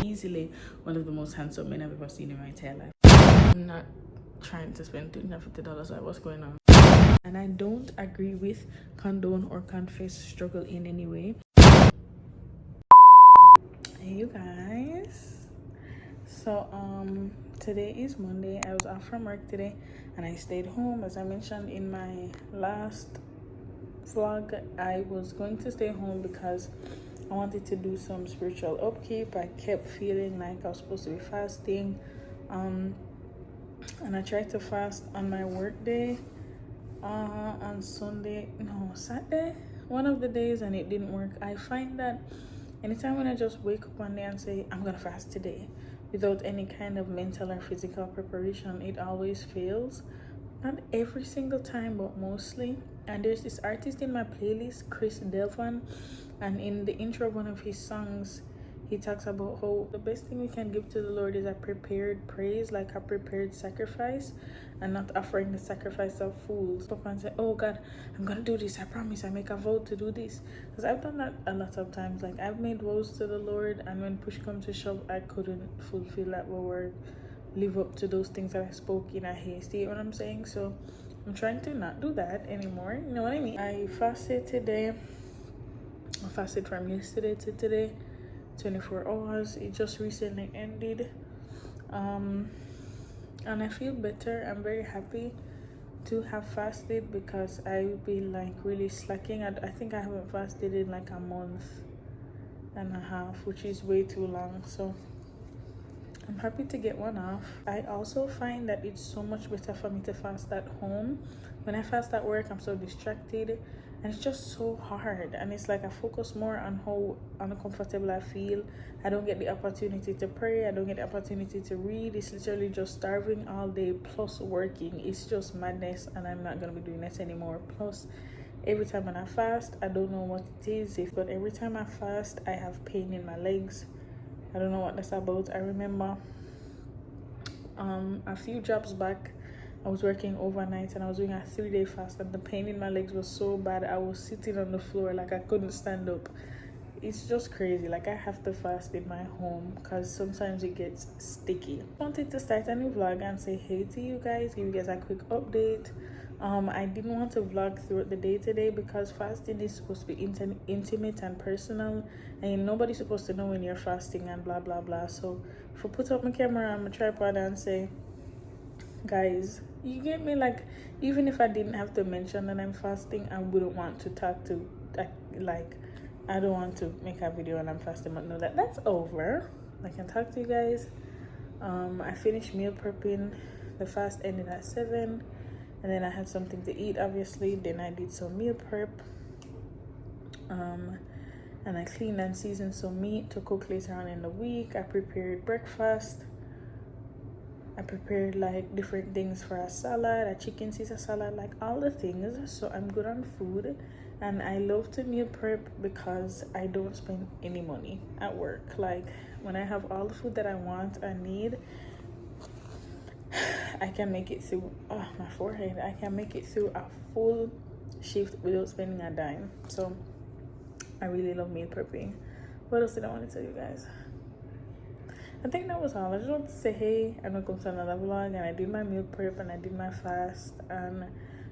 easily one of the most handsome men I've ever seen in my entire life. I'm not trying to spend $250 like what's going on. And I don't agree with, condone, or confess struggle in any way. Hey you guys. So today is Monday. I was off from work today and I stayed home. As I mentioned in my last vlog, I was going to stay home because I wanted to do some spiritual upkeep. I kept feeling like I was supposed to be fasting, and I tried to fast on my work day on Saturday, one of the days, and it didn't work. I find that anytime when I just wake up one day and say I'm gonna fast today without any kind of mental or physical preparation, it always fails. Not every single time, but mostly. And there's this artist in my playlist, Chris Delvan, and in the intro of one of his songs, he talks about how the best thing we can give to the Lord is a prepared praise, like a prepared sacrifice, and not offering the sacrifice of fools. Papa and say, oh God, I'm gonna do this, I promise, I make a vow to do this. Because I've done that a lot of times. Like, I've made vows to the Lord, and when push comes to shove, I couldn't fulfill that word, live up to those things that I spoke in a haste. You know what I'm saying? So I'm trying to not do that anymore. You know what I mean? I fasted today. I fasted from yesterday to today, 24 hours. It just recently ended, and I feel better. I'm very happy to have fasted because I've been like really slacking. I think I haven't fasted in like a month and a half, which is way too long. So I'm happy to get one off. I also find that it's so much better for me to fast at home. When I fast at work, I'm so distracted and it's just so hard. And it's like I focus more on how uncomfortable I feel. I don't get the opportunity to pray. I don't get the opportunity to read. It's literally just starving all day plus working. It's just madness, and I'm not going to be doing this anymore. Plus, every time when I fast, I don't know what it is, but every time I fast, I have pain in my legs. I don't know what that's about. I remember a few jobs back, I was working overnight and I was doing a 3-day fast, and the pain in my legs was so bad I was sitting on the floor like I couldn't stand up. It's just crazy. Like, I have to fast in my home because sometimes it gets sticky. I wanted to start a new vlog and say hey to you guys, give you guys a quick update. I didn't want to vlog throughout the day today because fasting is supposed to be intimate and personal, and nobody's supposed to know when you're fasting and blah blah blah. So if I put up my camera on my tripod and say, guys, you get me? Like, even if I didn't have to mention that I'm fasting, I wouldn't want to talk to, like, I don't want to make a video and I'm fasting, but no, that's over. I can talk to you guys. I finished meal prepping. The fast ended at 7, and then I had something to eat, obviously. Then I did some meal prep, and I cleaned and seasoned some meat to cook later on in the week. I prepared breakfast. I prepared like different things for a salad, a chicken Caesar salad, like all the things. So I'm good on food, and I love to meal prep because I don't spend any money at work. Like, when I have all the food that I want and need, I can make it through my forehead. I can make it through a full shift without spending a dime. So I really love meal prepping. What else did I want to tell you guys? I think that was all. I just want to say hey, I'm gonna come to another vlog, and I did my meal prep and I did my fast, and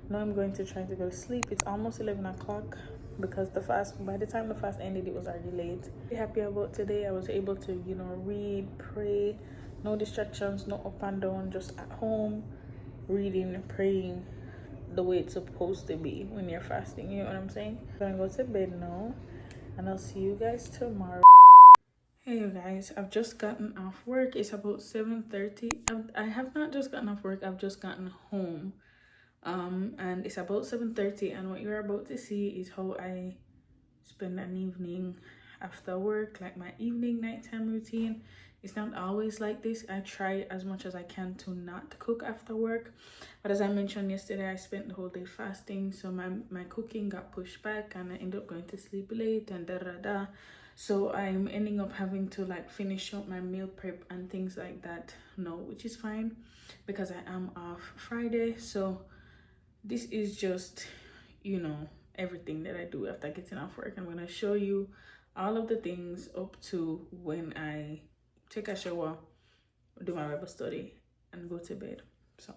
now I'm going to try to go to sleep. It's almost 11 o'clock because by the time the fast ended, it was already late. Very happy about today. I was able to, read, pray, no distractions, no up and down, just at home, reading, praying the way it's supposed to be when you're fasting. You know what I'm saying? I'm gonna go to bed now, and I'll see you guys tomorrow. Hey you guys, I've just gotten off work. It's about 7:30. I have not just gotten off work, I've just gotten home. And it's about 7:30, and what you're about to see is how I spend an evening after work, like my evening nighttime routine. It's not always like this. I try as much as I can to not cook after work, but as I mentioned yesterday, I spent the whole day fasting, so my cooking got pushed back and I ended up going to sleep late and da. So I'm ending up having to like finish up my meal prep and things like that no, which is fine because I am off Friday. So this is just, everything that I do after getting off work. I'm going to show you all of the things up to when I take a shower, do my Bible study, and go to bed. So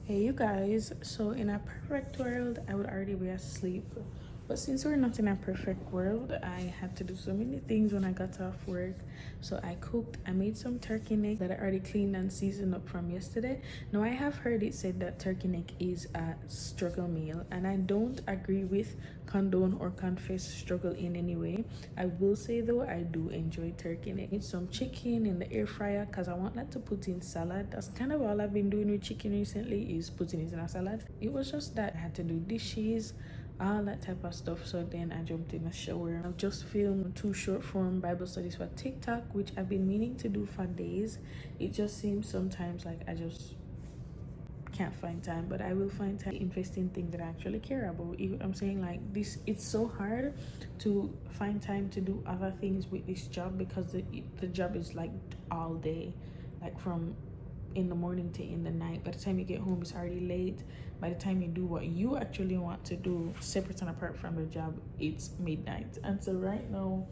hey you guys, so in a perfect world I would already be asleep, but since we're not in a perfect world, I had to do so many things when I got off work. So I cooked, I made some turkey neck that I already cleaned and seasoned up from yesterday. Now I have heard it said that turkey neck is a struggle meal, and I don't agree with, condone, or confess struggle in any way. I will say though, I do enjoy turkey neck. It's some chicken in the air fryer because I want that to put in salad. That's kind of all I've been doing with chicken recently, is putting it in a salad. It was just that I had to do dishes, all that type of stuff. So then I jumped in the shower. I've just filmed 2 short form Bible studies for TikTok, which I've been meaning to do for days. It just seems sometimes like I just can't find time, but I will find time to invest in things that I actually care about. I'm saying, like, this, it's so hard to find time to do other things with this job because the job is like all day, like from in the morning to in the night. By the time you get home, it's already late. By the time you do what you actually want to do, separate and apart from the job, it's midnight. And so right now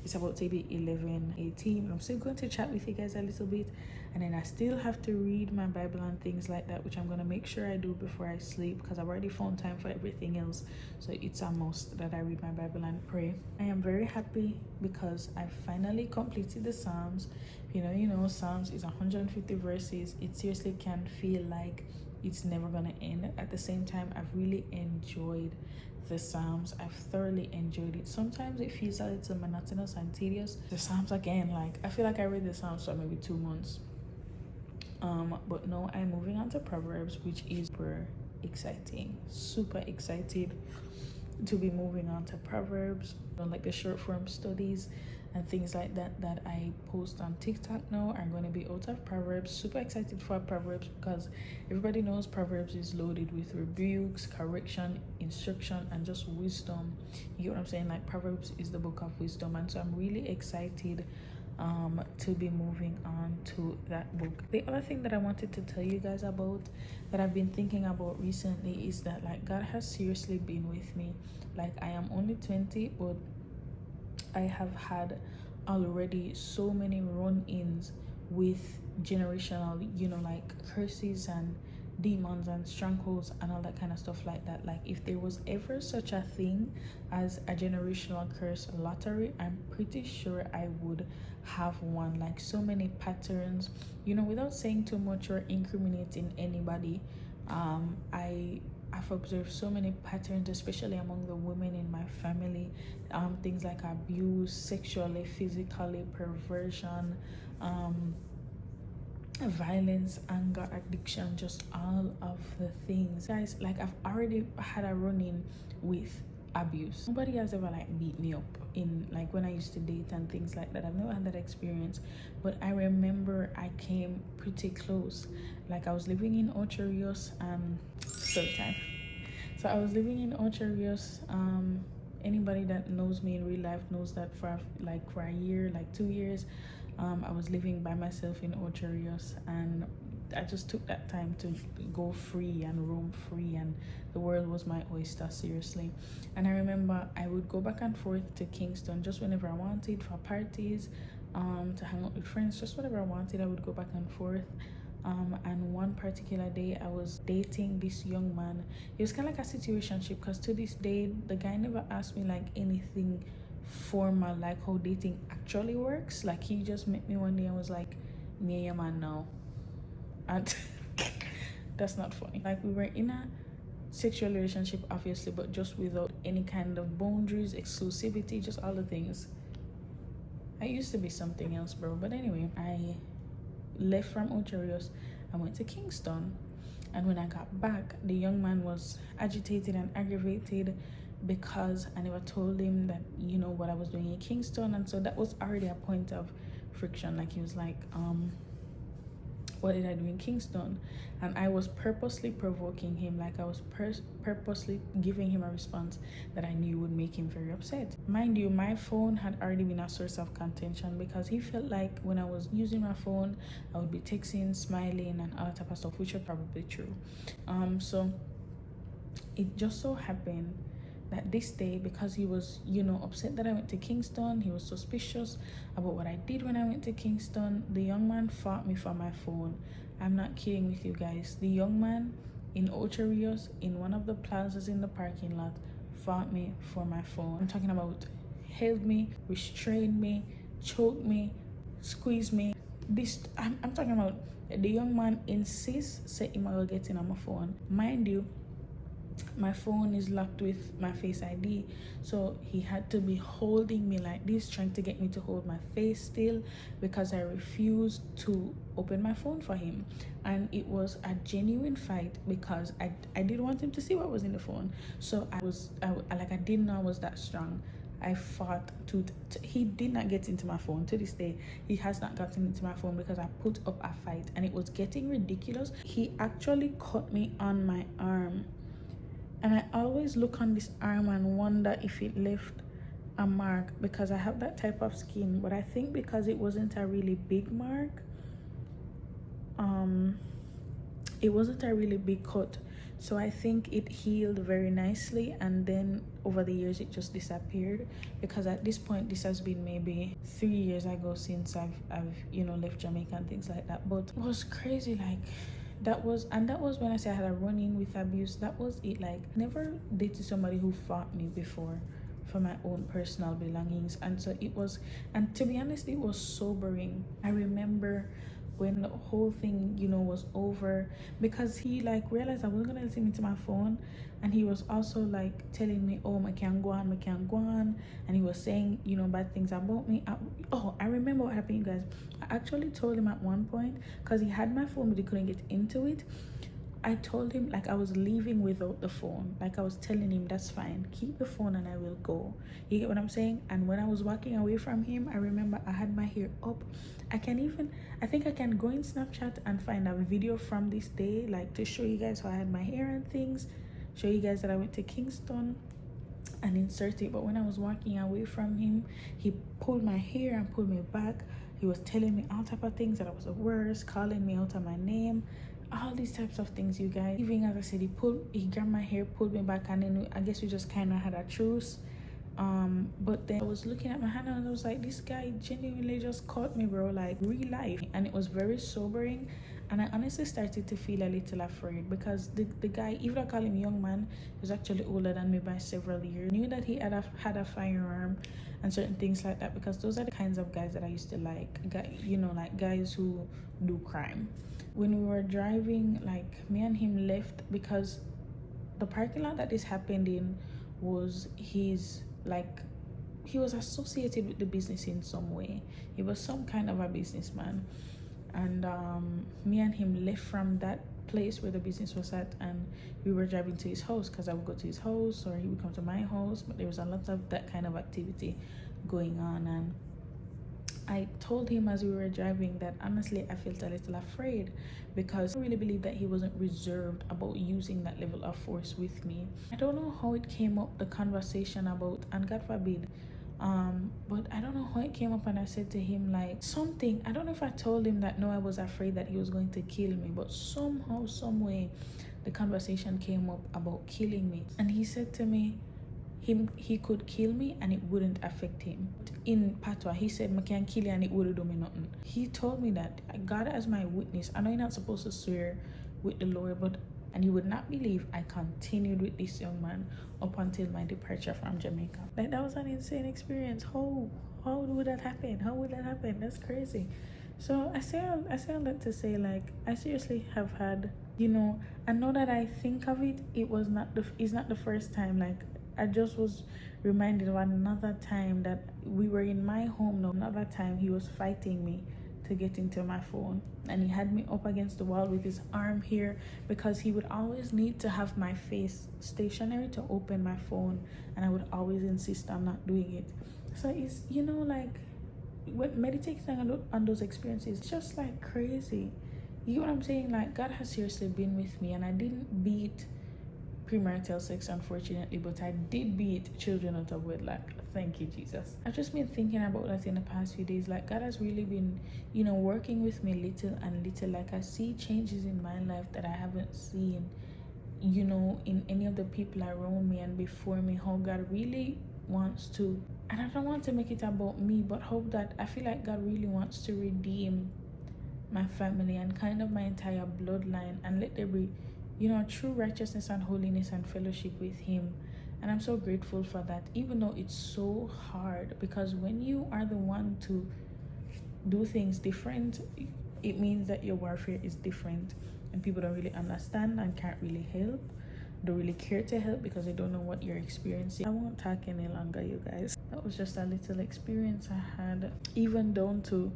it's about to be 11:18. I'm still going to chat with you guys a little bit, and then I still have to read my Bible and things like that, which I'm going to make sure I do before I sleep because I've already found time for everything else. So it's a must that I read my Bible and pray. I am very happy because I finally completed the Psalms. You know, Psalms is 150 verses. It seriously can feel like it's never gonna end. At the same time, I've really enjoyed the Psalms. I've thoroughly enjoyed it. Sometimes it feels a little monotonous and tedious. The Psalms, again, like, I feel like I read the Psalms for maybe 2 months. But now I'm moving on to Proverbs, which is super exciting. Super excited to be moving on to Proverbs, like the short form studies and things like that that I post on TikTok now are going to be out of Proverbs. Super excited for Proverbs because everybody knows Proverbs is loaded with rebukes, correction, instruction, and just wisdom. You get what I'm saying? Like, Proverbs is the book of wisdom, and so I'm really excited to be moving on to that book. The other thing that I wanted to tell you guys about that I've been thinking about recently is that, like, God has seriously been with me. Like, I am only 20, but I have had already so many run-ins with generational, like, curses and demons and strongholds and all that kind of stuff like that. Like, if there was ever such a thing as a generational curse lottery, I'm pretty sure I would have one. Like, so many patterns, without saying too much or incriminating anybody. I've observed so many patterns, especially among the women in my family. Things like abuse, sexually, physically, perversion, violence, anger, addiction, just all of the things. Guys, like, I've already had a run-in with abuse. Nobody has ever, like, beat me up in, like, when I used to date and things like that. I've never had that experience, but I remember I came pretty close. Like, I was living in Ocho Rios, story time. So I was living in Ocho Rios. Anybody that knows me in real life knows that for a year, like 2 years, I was living by myself in Ocho Rios, and I just took that time to go free and roam free, and the world was my oyster, seriously. And I remember I would go back and forth to Kingston just whenever I wanted, for parties, to hang out with friends, just whatever I wanted. I would go back and forth. And one particular day I was dating this young man. It was kind of like a situationship, because to this day the guy never asked me like anything formal, like how dating actually works. Like he just met me one day and was like, me and your man now. And that's not funny. Like we were in a sexual relationship obviously, but just without any kind of boundaries, exclusivity, just all the things. I used to be something else, bro. But anyway, I left from Ocherios and went to Kingston. And when I got back, the young man was agitated and aggravated because I never told him that, you know, what I was doing in Kingston. And so that was already a point of friction. Like he was like, what did I do in Kingston? And I was purposely provoking him. Like I was purposely giving him a response that I knew would make him very upset. Mind you, my phone had already been a source of contention, because he felt like when I was using my phone, I would be texting, smiling, and all that type of stuff, which was probably true. So it just so happened that this day, because he was, you know, upset that I went to Kingston, he was suspicious about what I did when I went to Kingston. The young man fought me for my phone. I'm not kidding with you guys. The young man in Ocho Rios, in one of the plazas in the parking lot, fought me for my phone. I'm talking about held me, restrained me, choked me, squeezed me. I'm talking about the young man insists say him go get in on my phone. Mind you, my phone is locked with my Face ID, so he had to be holding me like this, trying to get me to hold my face still, because I refused to open my phone for him. And it was a genuine fight, because I didn't want him to see what was in the phone. So I didn't know I was that strong. I fought he did not get into my phone. To this day, he has not gotten into my phone, because I put up a fight and it was getting ridiculous. He actually caught me on my arm, and I always look on this arm and wonder if it left a mark, because I have that type of skin. But I think because it wasn't a really big mark, it wasn't a really big cut, so I think it healed very nicely. And then over the years it just disappeared, because at this point, this has been maybe 3 years ago since I've you know, left Jamaica and things like that. But it was crazy. Like that was when I say I had a run-in with abuse. That was it. Like, never dated somebody who fought me before for my own personal belongings. And so it was, and to be honest, it was sobering. I remember when the whole thing, you know, was over, because he like realized I wasn't gonna let him into my phone, and he was also like telling me, oh, I can't go on, and he was saying, you know, bad things about me. I remember what happened, you guys. I actually told him at one point, because he had my phone but he couldn't get into it. I told him, like, I was leaving without the phone. Like, I was telling him, that's fine, keep the phone and I will go. You get what I'm saying? And when I was walking away from him, I remember I had my hair up. I think I can go in Snapchat and find a video from this day, like, to show you guys how I had my hair and things, show you guys that I went to Kingston, and insert it. But when I was walking away from him, he pulled my hair and pulled me back. He was telling me all type of things, that I was the worst, calling me out of my name, all these types of things, you guys. Even as I said, he grabbed my hair, pulled me back, and then I guess we just kind of had a truce. But then I was looking at my hand and I was like, this guy genuinely just caught me, bro, like real life. And it was very sobering, and I honestly started to feel a little afraid, because the guy, even though I call him young man, he was actually older than me by several years. I knew that he had a firearm and certain things like that, because those are the kinds of guys that I used to like, you know, like guys who do crime. When we were driving, like, me and him left, because the parking lot that this happened in was his, like, he was associated with the business in some way. He was some kind of a businessman. And me and him left from that place where the business was at, and we were driving to his house, because I would go to his house or he would come to my house. But there was a lot of that kind of activity going on. And I told him as we were driving that honestly I felt a little afraid, because I really believe that he wasn't reserved about using that level of force with me. I don't know how it came up, the conversation about, and God forbid, but I don't know how it came up, and I said to him like something, I don't know if I told him that no, I was afraid that he was going to kill me, but somehow, some way, the conversation came up about killing me. And he said to me, he could kill me and it wouldn't affect him. In Patois, he said, I can kill you and it wouldn't do me nothing. He told me that, God as my witness. I know you're not supposed to swear with the Lord, but and you would not believe I continued with this young man up until my departure from Jamaica. Like, that was an insane experience. How would that happen? How would that happen? That's crazy. So I say all that to say, like, I seriously have had, and now that I think of it, it's not the first time. Like, I just was reminded of another time that we were in my home. No, another time he was fighting me to get into my phone, and he had me up against the wall with his arm here, because he would always need to have my face stationary to open my phone, and I would always insist on not doing it. So it's, like, when meditating on those experiences, it's just like crazy. You know what I'm saying? Like, God has seriously been with me, and I didn't beat premarital sex, unfortunately, but I did beat children out of wedlock. Thank you, Jesus. I've just been thinking about that in the past few days. Like, God has really been, working with me little and little. Like, I see changes in my life that I haven't seen, in any of the people around me and before me. How God really wants to, and I don't want to make it about me, but I feel like God really wants to redeem my family and kind of my entire bloodline, and let there be, true righteousness and holiness and fellowship with Him. And I'm so grateful for that, even though it's so hard, because when you are the one to do things different, it means that your warfare is different, and people don't really understand and can't really help, don't really care to help, because they don't know what you're experiencing. I won't talk any longer, you guys. That was just a little experience I had, even down to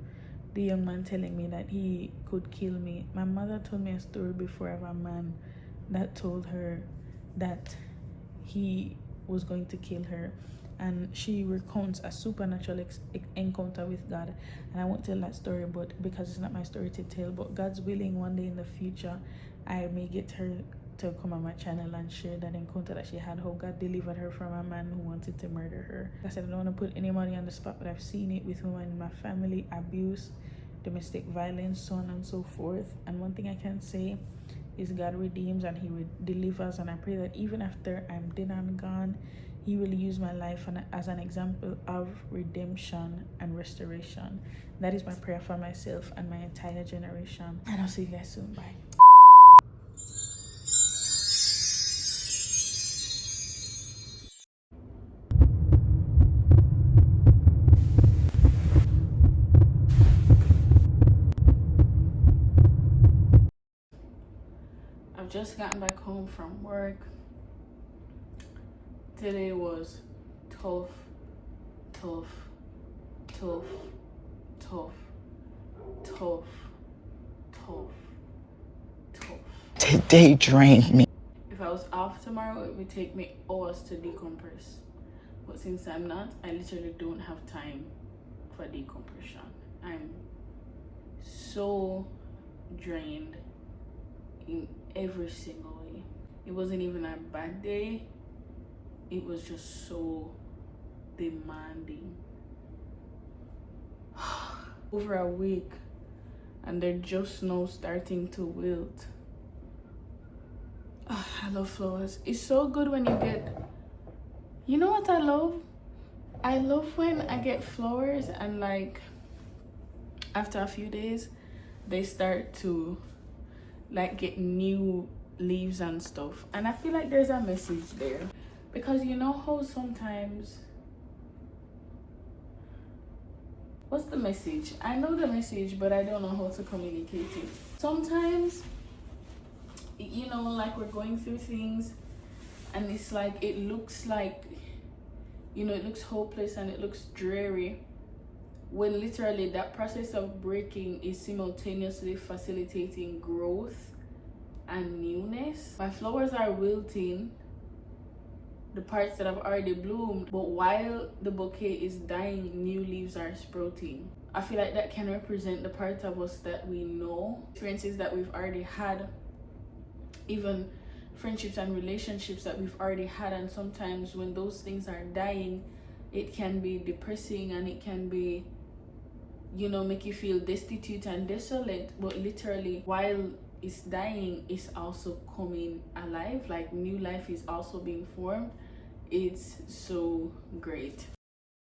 the young man telling me that he could kill me. My mother told me a story before of a man that told her that he was going to kill her, and she recounts a supernatural encounter with God. And I won't tell that story, but because it's not my story to tell, but God's willing, one day in the future I may get her to come on my channel and share that encounter that she had, how God delivered her from a man who wanted to murder her. Like I said, I don't want to put anybody on the spot, but I've seen it with women in my family, abuse, domestic violence, so on and so forth. And one thing I can say is God redeems and He delivers, and I pray that even after I'm dead and gone, He will use my life as an example of redemption and restoration. That is my prayer for myself and my entire generation. And I'll see you guys soon. Bye. I've just gotten back home from work. Today was tough. Today drained me. If I was off tomorrow, it would take me hours to decompress. But since I'm not, I literally don't have time for decompression. I'm so drained in every single way. It wasn't even a bad day. It was just so demanding. Over a week, and they're just now starting to wilt. I love flowers. It's so good when you get, you know what I love? I love when I get flowers and, like, after a few days they start to, like, get new leaves and stuff, and I feel like there's a message there, because you know how sometimes, what's the message? I know the message, but I don't know how to communicate it. Sometimes, like, we're going through things and it's like, it looks hopeless and it looks dreary, when literally that process of breaking is simultaneously facilitating growth and newness. My flowers are wilting, the parts that have already bloomed, but while the bouquet is dying, new leaves are sprouting. I feel like that can represent the part of us that we know, experiences that we've already had, even friendships and relationships that we've already had. And sometimes when those things are dying, it can be depressing and it can be, make you feel destitute and desolate. But literally, while it's dying, it's also coming alive. Like, new life is also being formed. It's so great.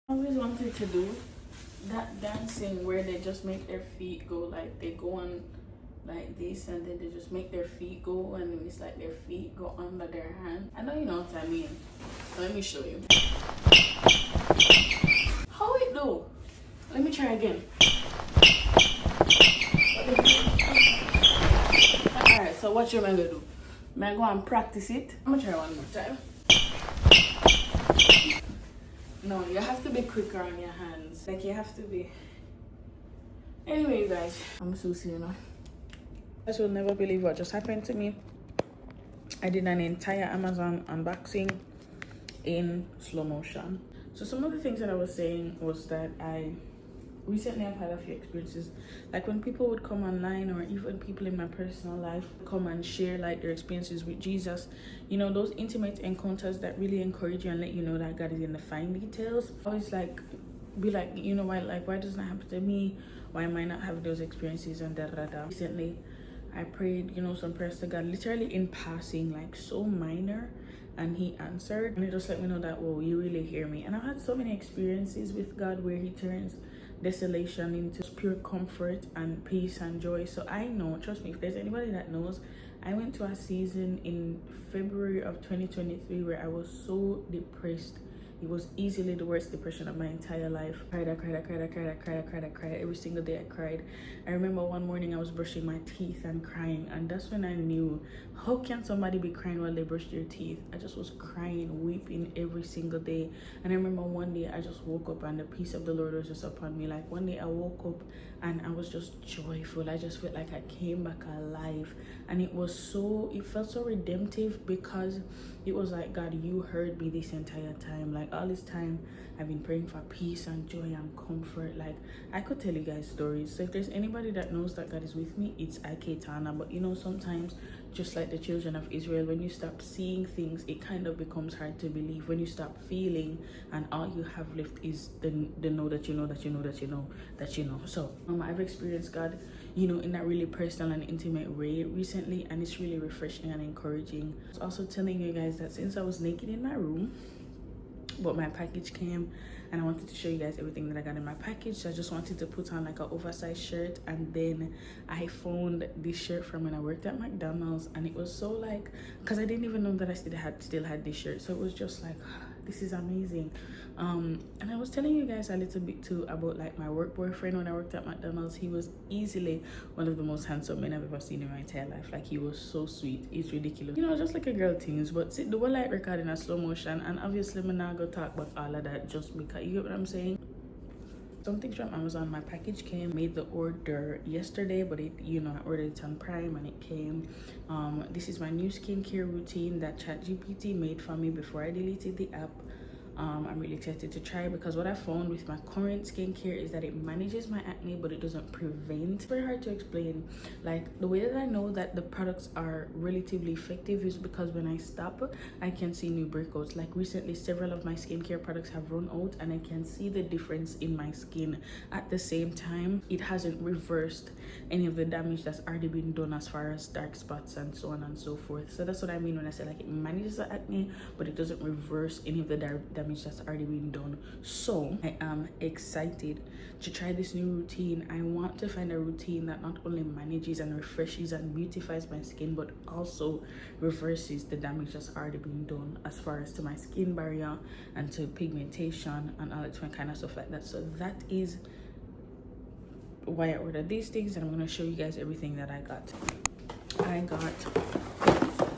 I always wanted to do that dancing where they just make their feet go, like they go on like this and then they just make their feet go, and then it's like their feet go under their hand. I know you know what I mean. Let me show you how it do. Let me try again. Alright, so what you gonna do? I'm gonna go and practice it. I'm gonna try one more time. No, you have to be quicker on your hands. Like, you have to be. Anyway, guys, I'm so serious now. You guys will never believe what just happened to me. I did an entire Amazon unboxing in slow motion. So some of the things that I was saying was that I recently I've had a few experiences, like when people would come online, or even people in my personal life come and share like their experiences with Jesus, you know, those intimate encounters that really encourage you and let you know that God is in the fine details. I always like be like, you know, why doesn't that happen to me? Why am I not having those experiences? And recently I prayed, you know, some prayers to God, literally in passing, like so minor, and he answered, and it just let me know that, whoa, you really hear me. And I've had so many experiences with God where he turns desolation into pure comfort and peace and joy. So I know, trust me, if there's anybody that knows, I went to a season in February of 2023 where I was so depressed. It was easily the worst depression of my entire life. I cried. Every single day I cried. I remember one morning I was brushing my teeth and crying, and that's when I knew, how can somebody be crying while they brush their teeth? I just was crying, weeping every single day. And I remember one day I just woke up and the peace of the Lord was just upon me. Like one day I woke up and I was just joyful. I just felt like I came back alive, and it felt so redemptive, because it was like, God, you heard me this entire time. Like all this time I've been praying for peace and joy and comfort. Like I could tell you guys stories. So if there's anybody that knows that God is with me, it's Tana. But you know, sometimes, just like the children of Israel, when you stop seeing things, it kind of becomes hard to believe. When you stop feeling and all you have left is the know that you know that you know that you know that you know. So I've experienced God, you know, in that really personal and intimate way recently, and it's really refreshing and encouraging. I was also telling you guys that since I was naked in my room, but my package came, and I wanted to show you guys everything that I got in my package. So I just wanted to put on like an oversized shirt, and then I found this shirt from when I worked at McDonald's, and it was so like, because I didn't even know that I still had this shirt, so it was just like, this is amazing. And I was telling you guys a little bit too about like my work boyfriend when I worked at McDonald's. He was easily one of the most handsome men I've ever seen in my entire life. Like he was so sweet, it's ridiculous, you know, just like a girl things. But see, the one like recording a slow motion, and obviously I'm not gonna talk about all of that just because, you get what I'm saying. Something from Amazon, my package came, made the order yesterday, but it, you know, I ordered it on Prime and it came. This is my new skincare routine that ChatGPT made for me before I deleted the app. I'm really excited to try, because what I found with my current skincare is that it manages my acne, but it doesn't prevent. It's very hard to explain. Like the way that I know that the products are relatively effective is because when I stop, I can see new breakouts. Like recently, several of my skincare products have run out, and I can see the difference in my skin. At the same time, it hasn't reversed any of the damage that's already been done as far as dark spots and so on and so forth. So that's what I mean when I say like it manages the acne, but it doesn't reverse any of the damage that's already been done. So I am excited to try this new routine. I want to find a routine that not only manages and refreshes and beautifies my skin, but also reverses the damage that's already been done as far as to my skin barrier and to pigmentation and all that kind of stuff like that. So that is why I ordered these things, and I'm going to show you guys everything that I got. I got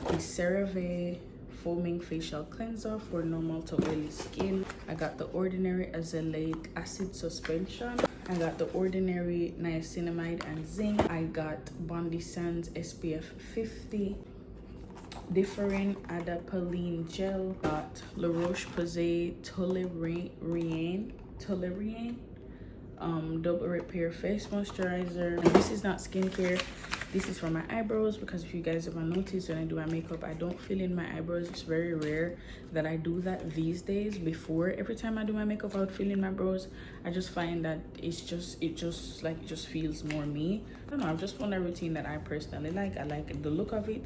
the CeraVe foaming facial cleanser for normal to oily skin. I got the ordinary azelaic acid suspension. I got the ordinary niacinamide and zinc. I got Bondi Sands SPF 50, different adapalene gel. Got La Roche-Posay Toleriane double repair face moisturizer. And this is not skincare, this is for my eyebrows, because if you guys ever notice, when I do my makeup, I don't fill in my eyebrows. It's very rare that I do that these days. Before, every time I do my makeup, I would fill in my brows. I just find that it just feels more me. I don't know, I've just found a routine that I personally like. I like the look of it.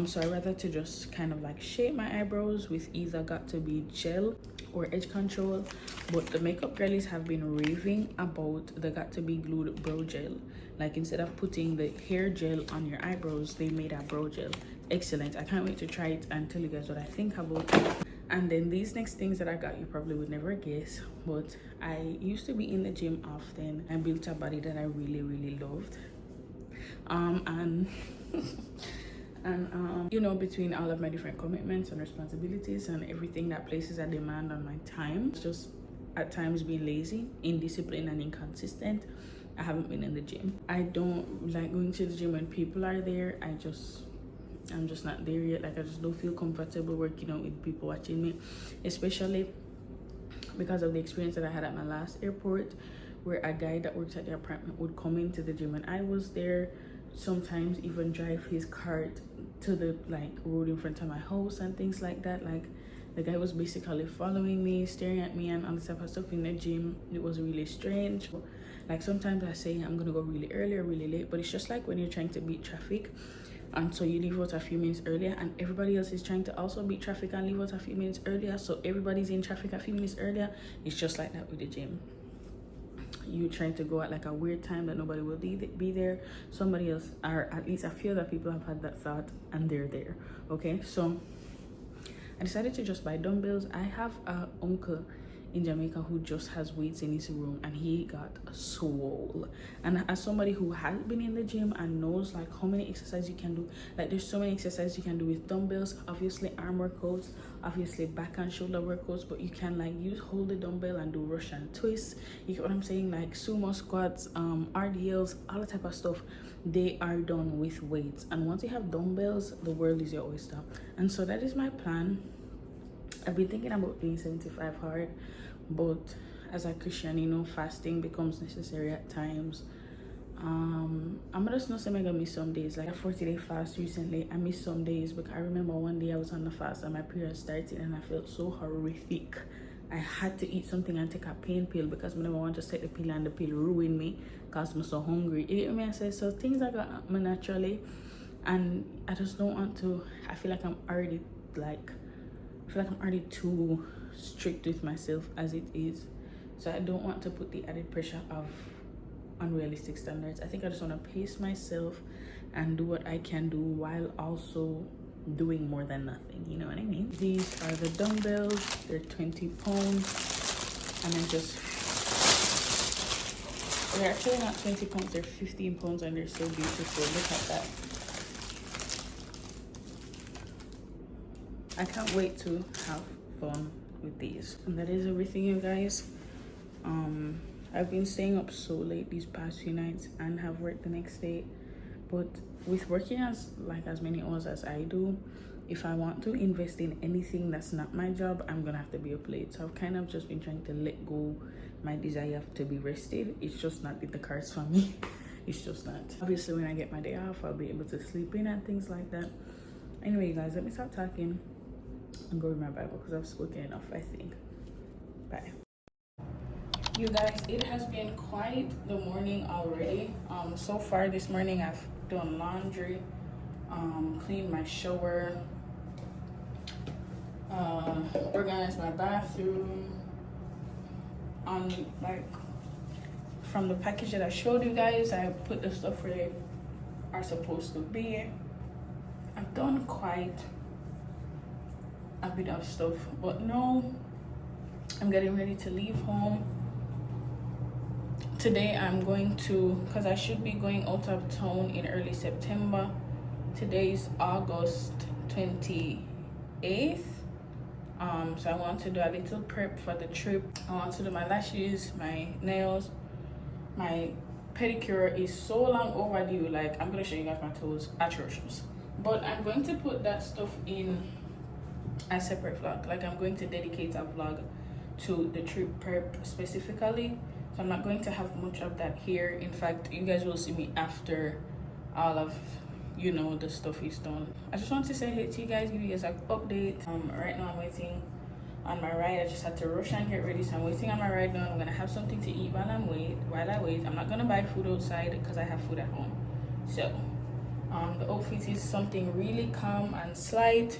So I rather to just kind of like shape my eyebrows with either got2b gel or edge control. But the makeup girlies have been raving about the got2b glued brow gel. Like, instead of putting the hair gel on your eyebrows, they made a brow gel. Excellent. I can't wait to try it and tell you guys what I think about it. And then these next things that I got, you probably would never guess, but I used to be in the gym often. I built a body that I really loved. And you know, between all of my different commitments and responsibilities and everything that places a demand on my time, it's just at times being lazy, indisciplined, and inconsistent, I haven't been in the gym. I don't like going to the gym when people are there. I'm just not there yet. Like, I just don't feel comfortable working out with people watching me, especially because of the experience that I had at my last airport, where a guy that works at the apartment would come into the gym and I was there, sometimes even drive his cart to the like road in front of my house and things like that. Like, the guy was basically following me, staring at me, and all this type of stuff in the gym. It was really strange. Like, sometimes I say I'm gonna go really early or really late, but it's just like when you're trying to beat traffic, and so you leave out a few minutes earlier, and everybody else is trying to also beat traffic and leave out a few minutes earlier, so everybody's in traffic a few minutes earlier. It's just like that with the gym. You trying to go at like a weird time that nobody will be there. Somebody else, or at least a few other people, have had that thought and they're there. Okay, so I decided to just buy dumbbells. I have a uncle in Jamaica who just has weights in his room, and he got swole. And as somebody who has been in the gym and knows like how many exercises you can do, like there's so many exercises you can do with dumbbells. Obviously arm workouts, obviously back and shoulder workouts, but you can like hold the dumbbell and do Russian twists. You get what I'm saying? Like sumo squats, RDLs, all that type of stuff, they are done with weights. And once you have dumbbells, the world is your oyster. And so that is my plan. I've been thinking about doing 75 hard, but as a Christian, you know, fasting becomes necessary at times. I'm just not saying I'm gonna miss some days. Like a 40-day fast recently, I missed some days because I remember one day I was on the fast and my period started and I felt so horrific. I had to eat something and take a pain pill because I never want to take the pill and the pill ruined me because I'm so hungry. You get me? I say, so things I got me naturally, and I just don't want to. I feel like I'm already too strict with myself as it is, so I don't want to put the added pressure of unrealistic standards. I think I just want to pace myself and do what I can do while also doing more than nothing, you know what I mean? These are the dumbbells. They're 20 pounds, and they're actually not 20 pounds, they're 15 pounds, and they're so beautiful. Look at that. I can't wait to have fun with these. And that is everything, you guys. I've been staying up so late these past few nights and have work the next day, but with working as many hours as I do, if I want to invest in anything that's not my job, I'm gonna have to be up late. So I've kind of just been trying to let go my desire to be rested. It's just not in the cards for me. It's just not. Obviously when I get my day off, I'll be able to sleep in and things like that. Anyway, guys, let me stop talking and go read my Bible because I've spoken enough, I think. Bye. You guys, it has been quite the morning already. So far this morning I've done laundry, cleaned my shower, organized my bathroom. Like from the package that I showed you guys, I put the stuff where they are supposed to be. I've done quite a bit of stuff, but now I'm getting ready to leave home. Today I'm going to, because I should be going out of town in early September. Today is August 28th. So I want to do a little prep for the trip. I want to do my lashes, my nails. My pedicure is so long overdue. Like, I'm gonna show you guys my toes, atrocious. But I'm going to put that stuff in a separate vlog. Like, I'm going to dedicate a vlog to the trip prep specifically. So I'm not going to have much of that here. In fact, you guys will see me after all of, you know, the stuff is done. I just want to say hey to you guys, give you guys an update. Right now I'm waiting on my ride. I just had to rush and get ready, so I'm waiting on my ride now. I'm gonna have something to eat while I wait. I'm not gonna buy food outside because I have food at home. So The outfit is something really calm and slight.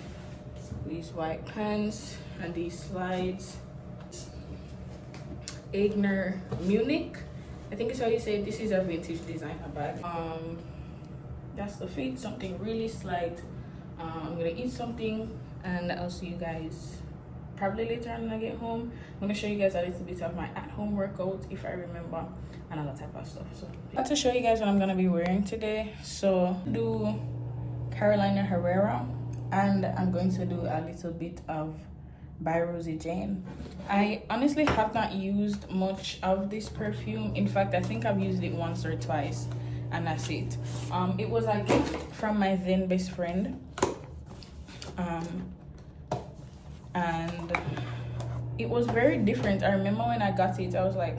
These white pants and these slides. Eigner Munich, I think is how you say it. This is a vintage designer bag. That's the fit, something really slight. I'm gonna eat something and I'll see you guys probably later on when I get home. I'm gonna show you guys a little bit of my at-home workout if I remember, and all that type of stuff. So I have to show you guys what I'm gonna be wearing today. So do Carolina Herrera, and I'm going to do a little bit of by Rosie Jane. I honestly have not used much of this perfume. In fact, I think I've used it once or twice and that's it. It was a gift from my then best friend, and it was very different. I remember when I got it, I was like,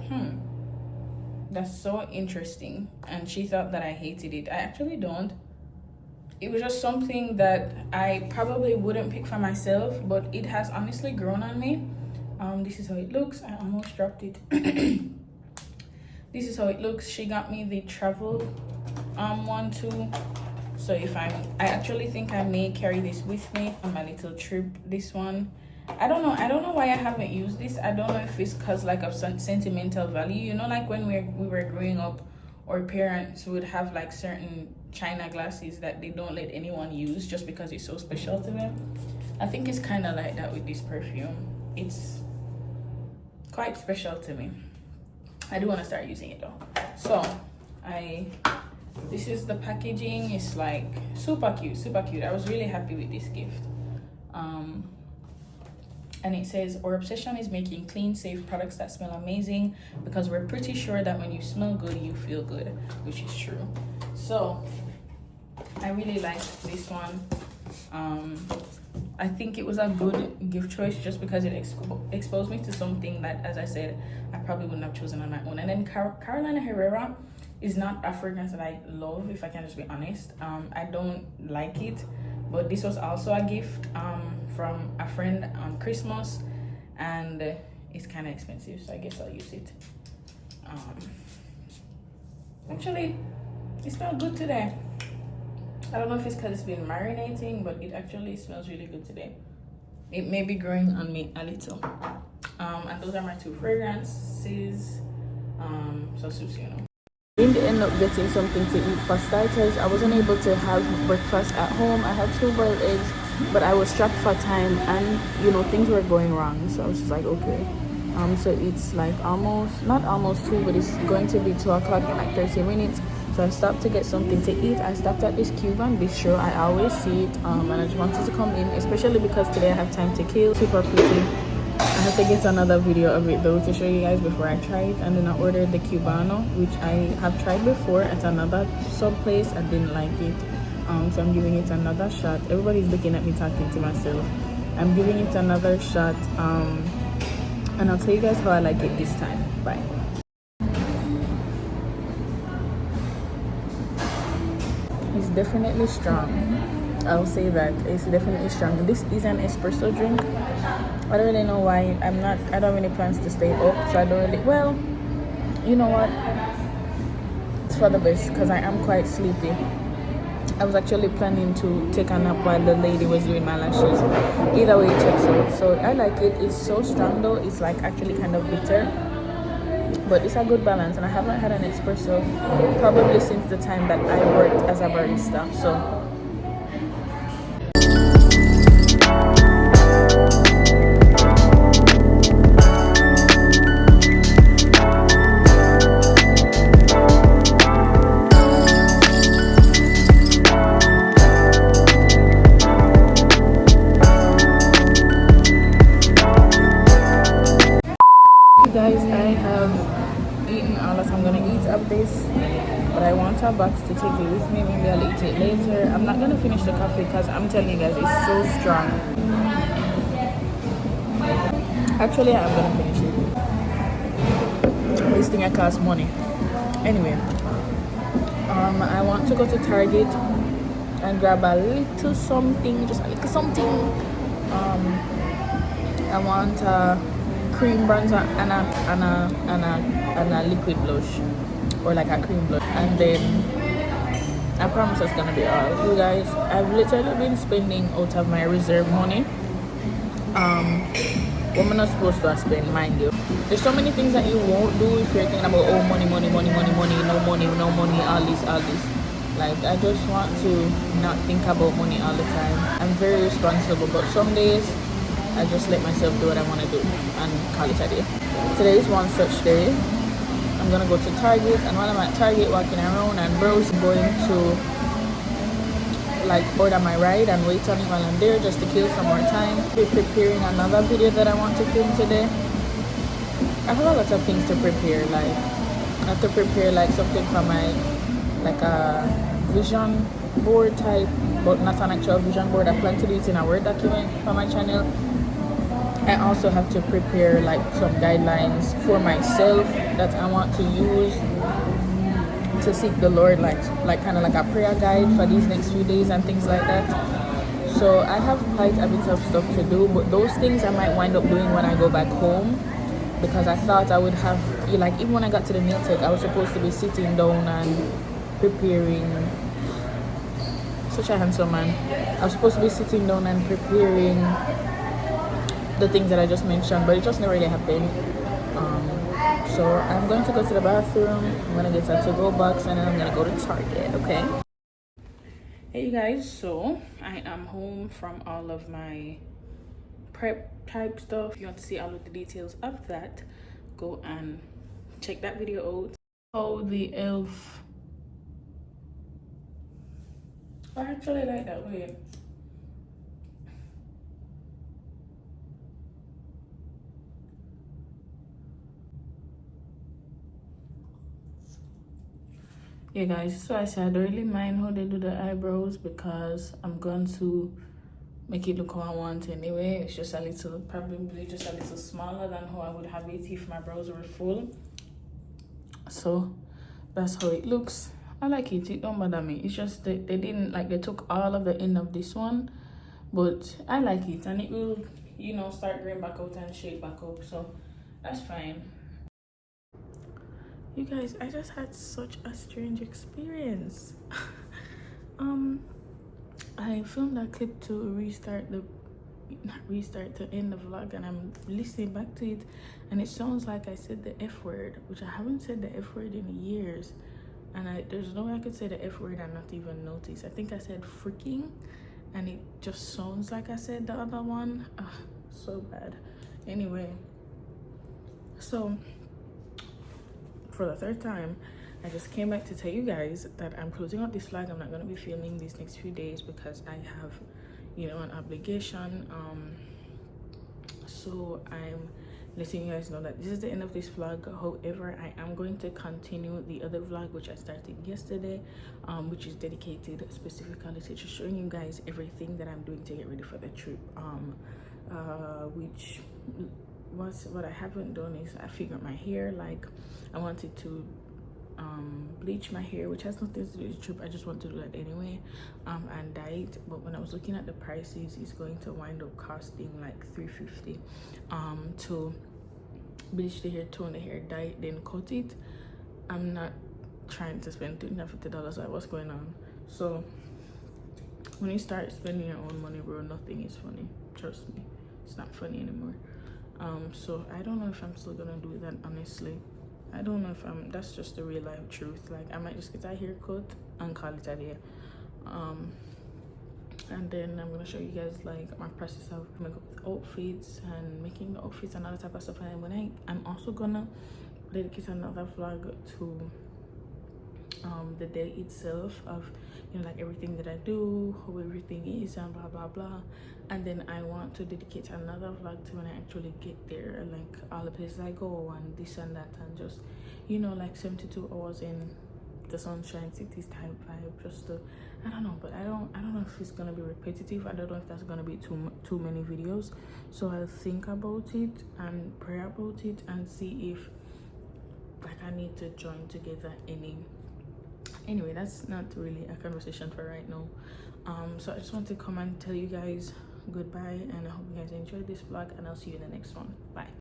that's so interesting, and she thought that I hated it. I actually don't. It was just something that I probably wouldn't pick for myself, but it has honestly grown on me. This is how it looks. I almost dropped it. This is how it looks. She got me the travel one too. So I actually think I may carry this with me on my little trip. This one, I don't know why I haven't used this. I don't know if it's because like of sentimental value, you know, like when we were growing up, our parents would have like certain china glasses that they don't let anyone use just because it's so special to them. I think it's kind of like that with this perfume. It's quite special to me. I do want to start using it though. So this is the packaging. It's like super cute. I was really happy with this gift. And it says, our obsession is making clean, safe products that smell amazing because we're pretty sure that when you smell good, you feel good, which is true. So I really liked this one. I think it was a good gift choice just because it exposed me to something that, as I said, I probably wouldn't have chosen on my own. And then Carolina Herrera is not a fragrance that I love, if I can just be honest. I don't like it, but this was also a gift from a friend on Christmas, and it's kind of expensive, so I guess I'll use it. Actually, it smells good today. I don't know if it's because it's been marinating, but it actually smells really good today. It may be growing on me a little. And those are my two fragrances. So suits, you know. I didn't end up getting something to eat for starters. I wasn't able to have breakfast at home. I had 2 boiled eggs, but I was strapped for time, and you know, things were going wrong, so I was just like, okay. So it's like not almost 2, but it's going to be 2 o'clock in like 30 minutes. So I stopped to get something to eat. I stopped at this Cuban bistro. I always see it, and I just wanted to come in, especially because today I have time to kill. Super pretty. I have to get another video of it though to show you guys before I try it. And then I ordered the Cubano, which I have tried before at another sub place. I didn't like it, so I'm giving it another shot. Everybody's looking at me talking to myself. I'm giving it another shot, and I'll tell you guys how I like it this time. Bye. It's definitely strong. I'll say that it's definitely strong. This is an espresso drink. I don't really know why. I don't have any plans to stay up, so I don't really, well, you know what, it's for the best because I am quite sleepy. I was actually planning to take a nap while the lady was doing my lashes. Either way, it checks out. So I like it. It's so strong though. It's like actually kind of bitter, but it's a good balance. And I haven't had an espresso probably since the time that I worked as a barista. So guys, I have eaten all that I'm gonna eat of this, but I want a box to take it with me. Maybe I'll eat it later. I'm not gonna finish the coffee because I'm telling you guys, it's so strong. Actually, I'm gonna finish it. This thing costs money. Anyway, I want to go to Target and grab a little something, just a little something. I want cream bronzer and a liquid blush, or like a cream blush, and then I promise it's gonna be all. You guys, I've literally been spending out of my reserve money. What I'm not supposed to spend, mind you. There's so many things that you won't do if you're thinking about, oh, money, no money, all this. Like, I just want to not think about money all the time. I'm very responsible, but some days I just let myself do what I want to do and call it a day. Today is one such day. I'm gonna go to Target, and while I'm at Target walking around and browsing, going to like order my ride and wait on it while I'm there just to kill some more time. Be preparing another video that I want to film today. I have a lot of things to prepare. Like I have to prepare like something for my like a vision board type, but not an actual vision board. I plan to do it in a Word document for my channel. I also have to prepare like some guidelines for myself that I want to use to seek the Lord, like kind of like a prayer guide for these next few days and things like that. So I have quite a bit of stuff to do, but those things I might wind up doing when I go back home, because I thought I would have, like, even when I got to the nail tech, I was supposed to be sitting down and preparing. Such a handsome man. I was supposed to be sitting down and preparing the things that I just mentioned, but it just never really happened. So I'm going to go to the bathroom, I'm going to get a to-go box, and then I'm going to go to Target, okay? Hey you guys, so I am home from all of my prep type stuff. If you want to see all of the details of that, go and check that video out. Oh, the elf. I actually like that way. Yeah guys, so I said I don't really mind how they do the eyebrows because I'm going to make it look how I want anyway. It's just a little, probably just a little smaller than how I would have it if my brows were full. So that's how it looks. I like it, it don't bother me. It's just that they didn't, like, they took all of the end of this one, but I like it, and it will, you know, start growing back out and shape back up, so that's fine. You guys, I just had such a strange experience. I filmed that clip to end the vlog, and I'm listening back to it, and it sounds like I said the F word, which I haven't said the F word in years, and there's no way I could say the F word and not even notice. I think I said freaking, and it just sounds like I said the other one. So bad. Anyway, so for the third time, I just came back to tell you guys that I'm closing out this vlog. I'm not going to be filming these next few days because I have, you know, an obligation. So I'm letting you guys know that this is the end of this vlog. However, I am going to continue the other vlog which I started yesterday, which is dedicated specifically to just showing you guys everything that I'm doing to get ready for the trip. Which was what I haven't done is I figured my hair, like I wanted to bleach my hair, which has nothing to do with the trip. I just want to do that anyway, and dye it. But when I was looking at the prices, it's going to wind up costing like $350 to bleach the hair, tone the hair, dye it, then cut it. I'm not trying to spend $250 like what's going on. So when you start spending your own money, bro, nothing is funny, trust me. It's not funny anymore. So I don't know if I'm still gonna do that, honestly. I don't know if that's just the real life truth. Like, I might just get a haircut and call it a day. And then I'm gonna show you guys like my process of coming up with outfits and making the outfits and all that type of stuff. And when I'm also gonna dedicate another vlog to the day itself, of, you know, like everything that I do, how everything is, and blah blah blah. And then I want to dedicate another vlog to when I actually get there, like all the places I go and this and that, and just, you know, like 72 hours in the Sunshine Cities type vibe, just to, I don't know, but I don't know if it's gonna be repetitive. I don't know if that's gonna be too many videos. So I'll think about it and pray about it and see if like I need to join together anyway. That's not really a conversation for right now. So I just want to come and tell you guys goodbye, and I hope you guys enjoyed this vlog, and I'll see you in the next one. Bye.